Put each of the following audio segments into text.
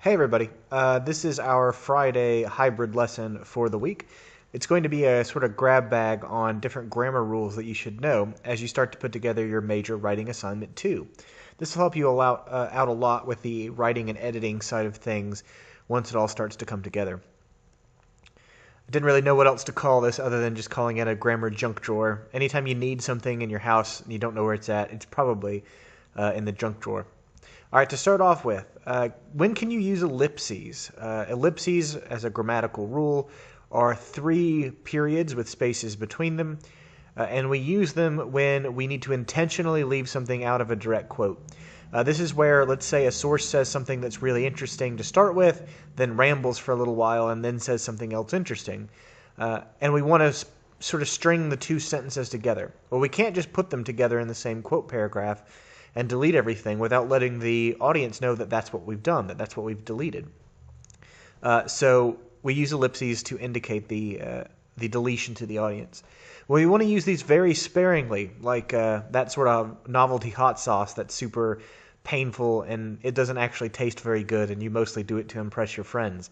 Hey everybody, this is our Friday hybrid lesson for the week. It's going to be a sort of grab bag on different grammar rules that you should know as you start to put together your major writing assignment 2. This will help you out a lot with the writing and editing side of things once it all starts to come together. I didn't really know what else to call this other than just calling it a grammar junk drawer. Anytime you need something in your house and you don't know where it's at, it's probably in the junk drawer. All right, to start off with, when can you use ellipses? Ellipses, as a grammatical rule, are 3 periods with spaces between them, and we use them when we need to intentionally leave something out of a direct quote. This is where, let's say, a source says something that's really interesting to start with, then rambles for a little while, and then says something else interesting. And we want to sort of string the two sentences together. Well, we can't just put them together in the same quote paragraph and delete everything without letting the audience know that that's what we've done, that that's what we've deleted. So we use ellipses to indicate the deletion to the audience. Well, you want to use these very sparingly, like that sort of novelty hot sauce that's super painful and it doesn't actually taste very good, and you mostly do it to impress your friends.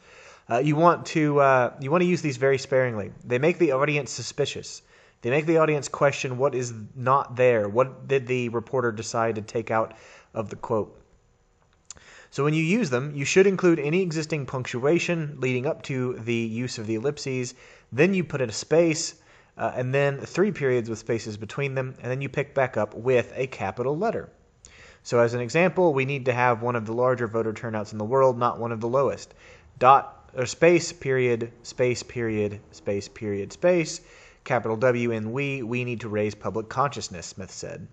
You want to use these very sparingly. They make the audience suspicious. They make the audience question what is not there. What did the reporter decide to take out of the quote? So when you use them, you should include any existing punctuation leading up to the use of the ellipses. Then you put in a space, and then 3 periods with spaces between them, and then you pick back up with a capital letter. So as an example, we need to have one of the larger voter turnouts in the world, not one of the lowest. Space, period, space, period, space, period, space. Capital W in we need to raise public consciousness, Smith said.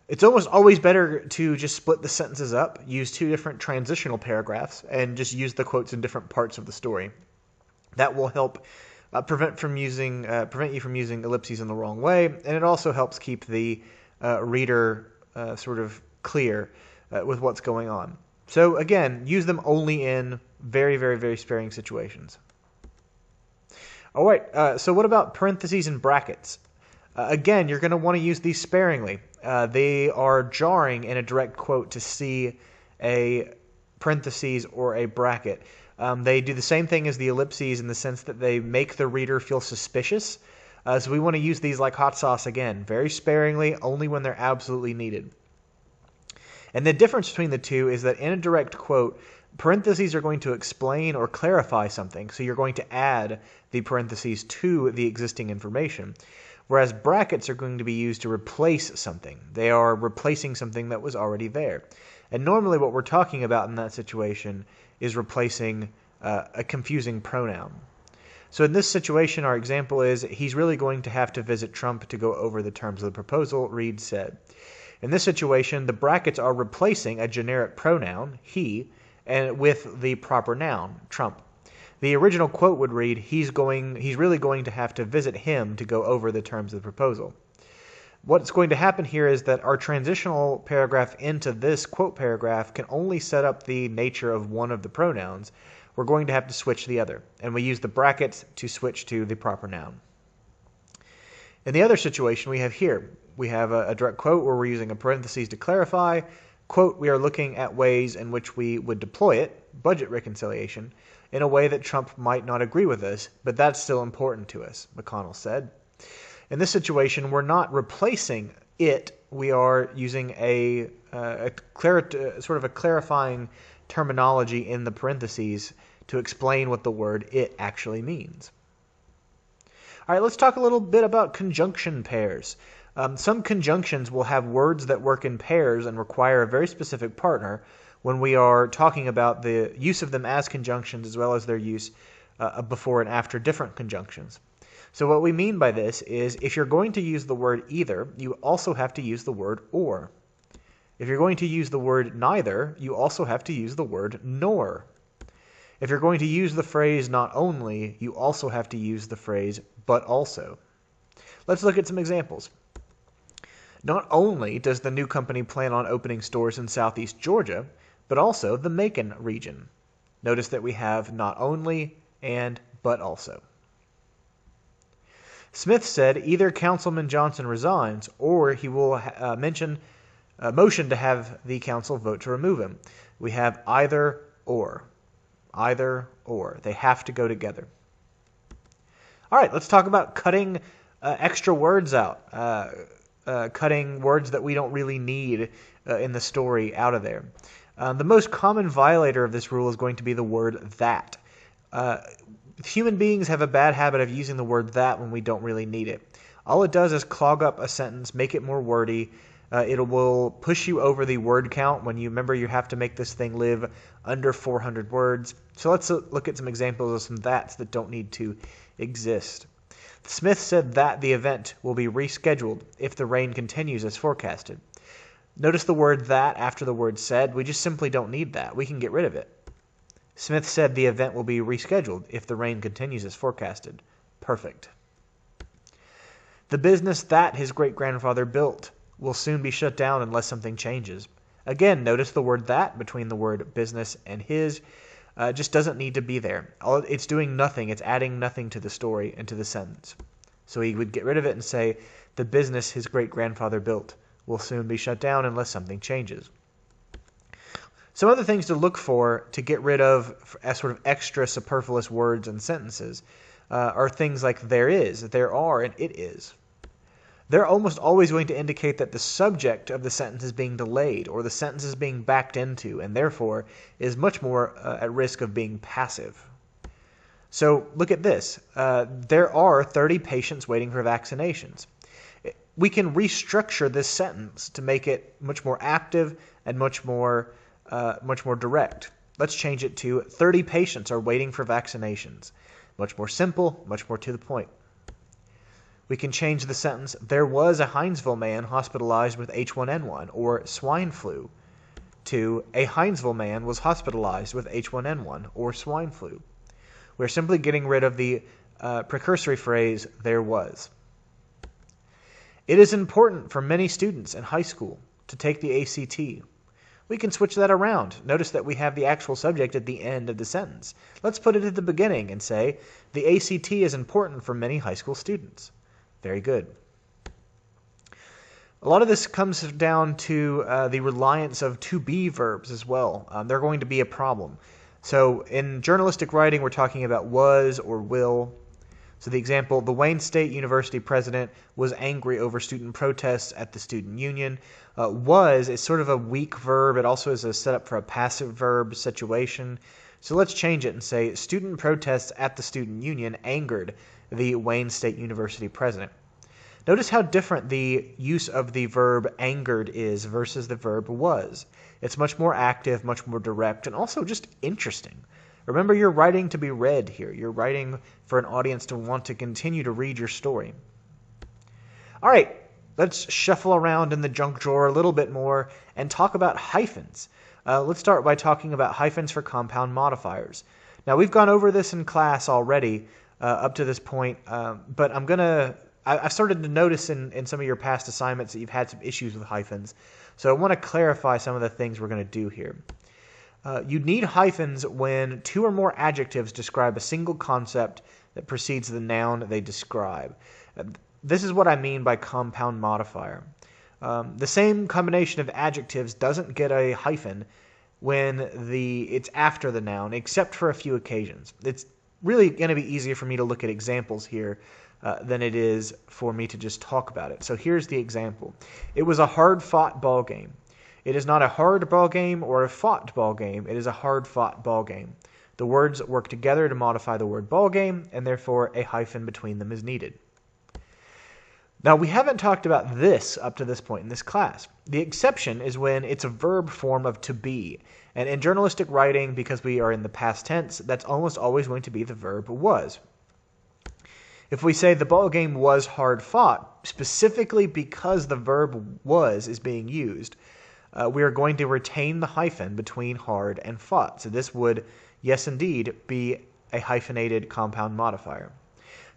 It's almost always better to just split the sentences up, use 2 different transitional paragraphs, and just use the quotes in different parts of the story. That will help prevent you from using ellipses in the wrong way, and it also helps keep the reader sort of clear with what's going on. So again, use them only in very, very, very sparing situations. All right, so what about parentheses and brackets? Again, you're going to want to use these sparingly. They are jarring in a direct quote to see a parentheses or a bracket. They do the same thing as the ellipses in the sense that they make the reader feel suspicious. So we want to use these like hot sauce again, very sparingly, only when they're absolutely needed. And the difference between the two is that in a direct quote, parentheses are going to explain or clarify something, so you're going to add the parentheses to the existing information, whereas brackets are going to be used to replace something. They are replacing something that was already there. And normally what we're talking about in that situation is replacing a confusing pronoun. So in this situation, our example is, he's really going to have to visit Trump to go over the terms of the proposal, Reid said. In this situation, the brackets are replacing a generic pronoun, he, and with the proper noun, Trump. The original quote would read, he's really going to have to visit him to go over the terms of the proposal. What's going to happen here is that our transitional paragraph into this quote paragraph can only set up the nature of one of the pronouns. We're going to have to switch the other, and we use the brackets to switch to the proper noun. In the other situation we have here, we have a direct quote where we're using a parentheses to clarify. Quote, we are looking at ways in which we would deploy it, budget reconciliation, in a way that Trump might not agree with us, but that's still important to us, McConnell said. In this situation, we're not replacing it. We are using sort of a clarifying terminology in the parentheses to explain what the word it actually means. All right, let's talk a little bit about conjunction pairs. Some conjunctions will have words that work in pairs and require a very specific partner when we are talking about the use of them as conjunctions as well as their use before and after different conjunctions. So what we mean by this is if you're going to use the word either, you also have to use the word or. If you're going to use the word neither, you also have to use the word nor. If you're going to use the phrase not only, you also have to use the phrase but also. Let's look at some examples. Not only does the new company plan on opening stores in southeast Georgia, but also the Macon region. Notice that we have not only and but also. Smith said either Councilman Johnson resigns or he will mention motion to have the council vote to remove him. We have either or. Either or. They have to go together. All right, let's talk about cutting extra words out. Cutting words that we don't really need in the story out of there. The most common violator of this rule is going to be the word that. Human beings have a bad habit of using the word that when we don't really need it. All it does is clog up a sentence, make it more wordy. It will push you over the word count when you remember you have to make this thing live under 400 words. So let's look at some examples of some that's that don't need to exist. Smith said that the event will be rescheduled if the rain continues as forecasted. Notice the word that after the word said. We just simply don't need that. We can get rid of it. Smith said the event will be rescheduled if the rain continues as forecasted. Perfect. The business that his great-grandfather built will soon be shut down unless something changes. Again, notice the word that between the word business and his just doesn't need to be there. It's doing nothing. It's adding nothing to the story and to the sentence. So he would get rid of it and say, the business his great-grandfather built will soon be shut down unless something changes. Some other things to look for to get rid of as sort of extra superfluous words and sentences are things like there is, there are, and it is. They're almost always going to indicate that the subject of the sentence is being delayed or the sentence is being backed into and therefore is much more at risk of being passive. So look at this. There are 30 patients waiting for vaccinations. We can restructure this sentence to make it much more active and much more direct. Let's change it to 30 patients are waiting for vaccinations. Much more simple, much more to the point. We can change the sentence, there was a Hinesville man hospitalized with H1N1 or swine flu, to a Hinesville man was hospitalized with H1N1 or swine flu. We're simply getting rid of the precursory phrase, there was. It is important for many students in high school to take the ACT. We can switch that around. Notice that we have the actual subject at the end of the sentence. Let's put it at the beginning and say, the ACT is important for many high school students. Very good. A lot of this comes down to the reliance of to-be verbs as well. They're going to be a problem. So in journalistic writing, we're talking about was or will. So the example, the Wayne State University president was angry over student protests at the student union. Was is sort of a weak verb. It also is a setup for a passive verb situation. So let's change it and say student protests at the student union angered the Wayne State University president. Notice how different the use of the verb angered is versus the verb was. It's much more active, much more direct, and also just interesting. Remember, you're writing to be read here. You're writing for an audience to want to continue to read your story. All right, let's shuffle around in the junk drawer a little bit more and talk about hyphens. Let's start by talking about hyphens for compound modifiers. Now, we've gone over this in class already up to this point, but I've started to notice in some of your past assignments that you've had some issues with hyphens. So I want to clarify some of the things we're going to do here. You need hyphens when two or more adjectives describe a single concept that precedes the noun they describe. This is what I mean by compound modifier. The same combination of adjectives doesn't get a hyphen when it's after the noun, except for a few occasions. It's really going to be easier for me to look at examples here than it is for me to just talk about it. So here's the example. It was a hard-fought ball game. It is not a hard ball game or a fought ball game. It is a hard-fought ball game. The words work together to modify the word ball game, and therefore a hyphen between them is needed. Now, we haven't talked about this up to this point in this class. The exception is when it's a verb form of to be. And in journalistic writing, because we are in the past tense, that's almost always going to be the verb was. If we say the ball game was hard fought, specifically because the verb was is being used, we are going to retain the hyphen between hard and fought. So this would, yes indeed, be a hyphenated compound modifier.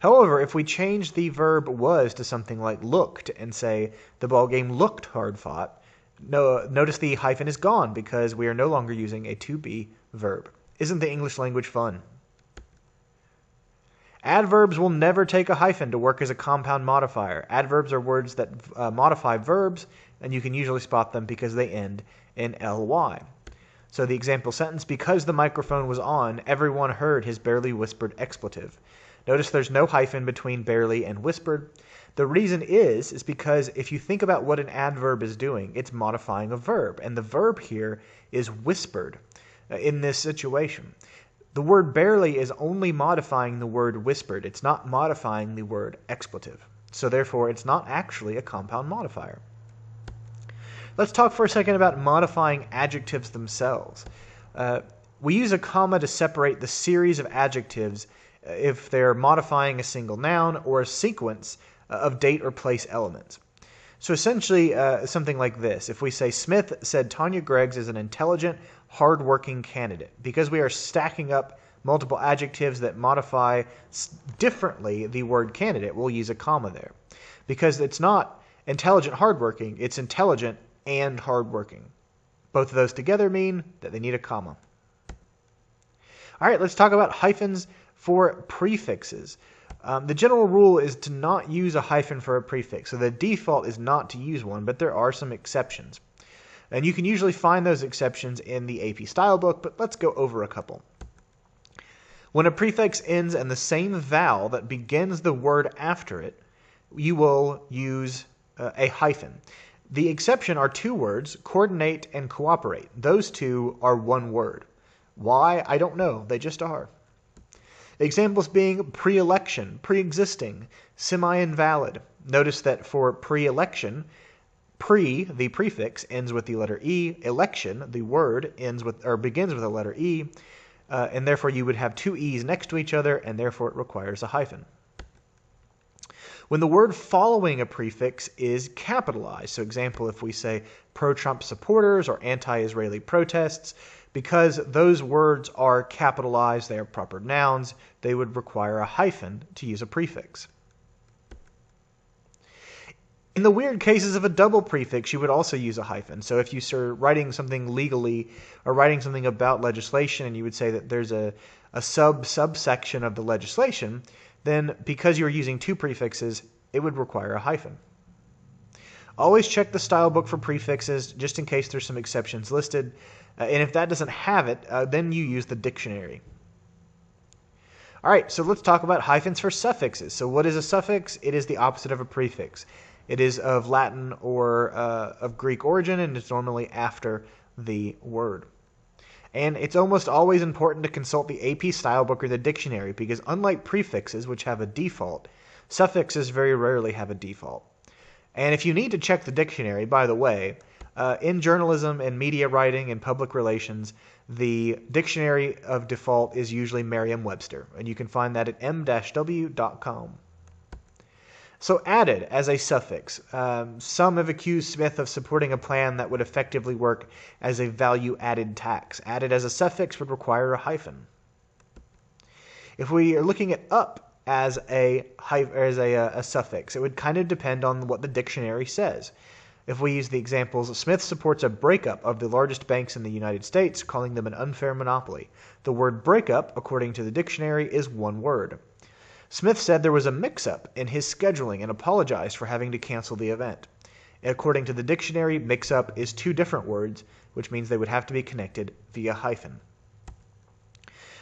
However, if we change the verb was to something like looked and say the ball game looked hard fought, notice the hyphen is gone because we are no longer using a to be verb. Isn't the English language fun? Adverbs will never take a hyphen to work as a compound modifier. Adverbs are words that modify verbs and you can usually spot them because they end in ly. So the example sentence, because the microphone was on, everyone heard his barely whispered expletive. Notice there's no hyphen between barely and whispered. The reason is because if you think about what an adverb is doing, it's modifying a verb, and the verb here is whispered in this situation. The word barely is only modifying the word whispered. It's not modifying the word expletive. So therefore, it's not actually a compound modifier. Let's talk for a second about modifying adjectives themselves. We use a comma to separate the series of adjectives if they're modifying a single noun or a sequence of date or place elements. So essentially, something like this. If we say, Smith said Tanya Greggs is an intelligent, hardworking candidate, because we are stacking up multiple adjectives that modify differently the word candidate, we'll use a comma there. Because it's not intelligent, hardworking, it's intelligent and hardworking. Both of those together mean that they need a comma. All right, let's talk about hyphens for prefixes. The general rule is to not use a hyphen for a prefix. So the default is not to use one, but there are some exceptions. And you can usually find those exceptions in the AP Style book, but let's go over a couple. When a prefix ends in the same vowel that begins the word after it, you will use a hyphen. The exception are two words, coordinate and cooperate. Those two are one word. Why? I don't know. They just are. Examples being pre-election, pre-existing, semi-invalid. Notice that for pre-election, pre, the prefix, ends with the letter E. Election, the word, begins with the letter E. And therefore you would have two E's next to each other, and therefore it requires a hyphen. When the word following a prefix is capitalized, so example, if we say pro-Trump supporters or anti-Israeli protests, because those words are capitalized, they are proper nouns, they would require a hyphen to use a prefix. In the weird cases of a double prefix, you would also use a hyphen. So if you're writing something legally or writing something about legislation and you would say that there's a subsection of the legislation, then because you're using two prefixes, it would require a hyphen. Always check the style book for prefixes just in case there's some exceptions listed. And if that doesn't have it, then you use the dictionary. All right, so let's talk about hyphens for suffixes. So what is a suffix? It is the opposite of a prefix. It is of Latin or of Greek origin, and it's normally after the word. And it's almost always important to consult the AP Style book or the dictionary, because unlike prefixes, which have a default, suffixes very rarely have a default. And if you need to check the dictionary, by the way, in journalism and media writing and public relations, the dictionary of default is usually Merriam-Webster, and you can find that at m-w.com. So added as a suffix. Some have accused Smith of supporting a plan that would effectively work as a value-added tax. Added as a suffix would require a hyphen. If we are looking at up as a suffix, it would kind of depend on what the dictionary says. If we use the examples, Smith supports a breakup of the largest banks in the United States, calling them an unfair monopoly. The word breakup, according to the dictionary, is one word. Smith said there was a mix-up in his scheduling and apologized for having to cancel the event. According to the dictionary, mix-up is two different words, which means they would have to be connected via hyphen.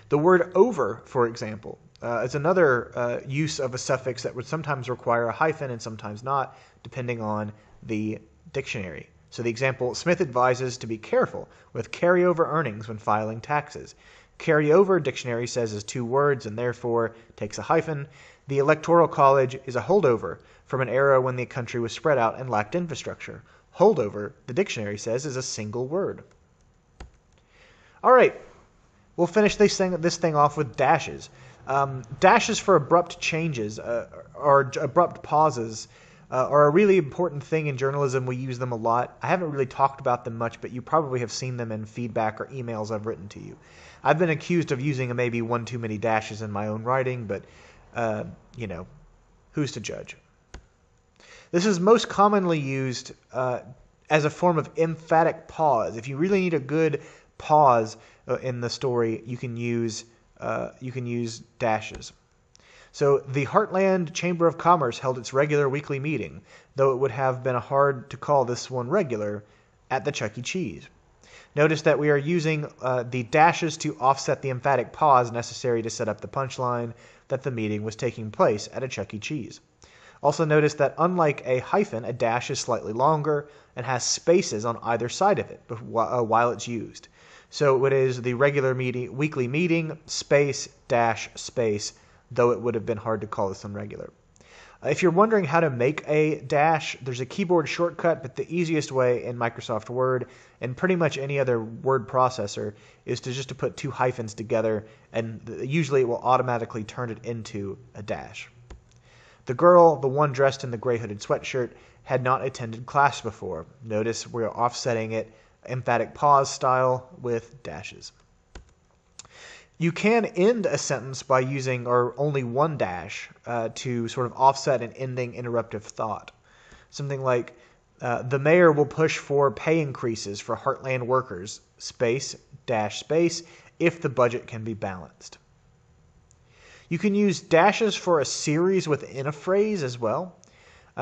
The word over, for example, is another use of a suffix that would sometimes require a hyphen and sometimes not, depending on the dictionary. So the example, Smith advises to be careful with carryover earnings when filing taxes. Carryover, dictionary says, is two words and therefore takes a hyphen. The Electoral College is a holdover from an era when the country was spread out and lacked infrastructure. Holdover, the dictionary says, is a single word. All right, we'll finish this thing off with dashes. Dashes for abrupt changes or abrupt pauses are a really important thing in journalism. We use them a lot. I haven't really talked about them much, but you probably have seen them in feedback or emails I've written to you. I've been accused of using maybe one too many dashes in my own writing, but, who's to judge? This is most commonly used as a form of emphatic pause. If you really need a good pause in the story, you can use dashes. So the Heartland Chamber of Commerce held its regular weekly meeting, though it would have been hard to call this one regular, at the Chuck E. Cheese. Notice that we are using the dashes to offset the emphatic pause necessary to set up the punchline that the meeting was taking place at a Chuck E. Cheese. Also notice that unlike a hyphen, a dash is slightly longer and has spaces on either side of it while it's used. So it is the regular weekly meeting, space, dash, space, though it would have been hard to call this one regular. If you're wondering how to make a dash, there's a keyboard shortcut, but the easiest way in Microsoft Word and pretty much any other word processor is to put two hyphens together, and usually it will automatically turn it into a dash. The girl, the one dressed in the gray hooded sweatshirt, had not attended class before. Notice we're offsetting it emphatic pause style with dashes. You can end a sentence by using only one dash to sort of offset an ending interruptive thought. Something like, the mayor will push for pay increases for Heartland workers, space, dash, space, if the budget can be balanced. You can use dashes for a series within a phrase as well.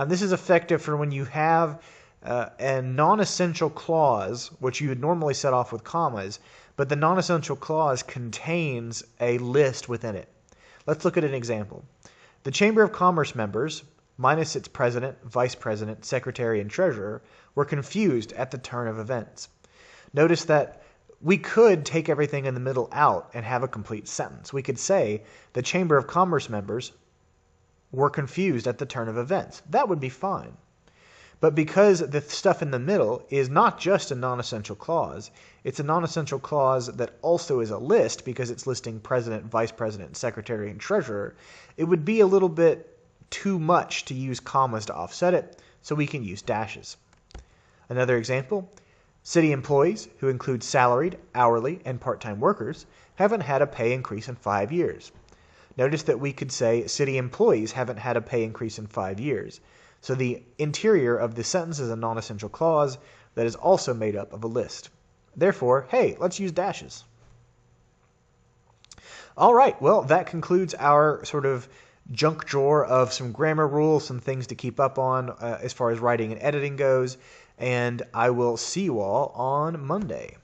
This is effective for when you have a non-essential clause, which you would normally set off with commas, but the non-essential clause contains a list within it. Let's look at an example. The Chamber of Commerce members, minus its president, vice president, secretary, and treasurer, were confused at the turn of events. Notice that we could take everything in the middle out and have a complete sentence. We could say the Chamber of Commerce members were confused at the turn of events. That would be fine. But because the stuff in the middle is not just a non-essential clause, it's a non-essential clause that also is a list because it's listing president, vice president, secretary, and treasurer, it would be a little bit too much to use commas to offset it, so we can use dashes. Another example, city employees, who include salaried, hourly, and part-time workers, haven't had a pay increase in 5 years. Notice that we could say city employees haven't had a pay increase in 5 years. So the interior of the sentence is a non-essential clause that is also made up of a list. Therefore, hey, let's use dashes. All right, well, that concludes our sort of junk drawer of some grammar rules, some things to keep up on as far as writing and editing goes, and I will see you all on Monday.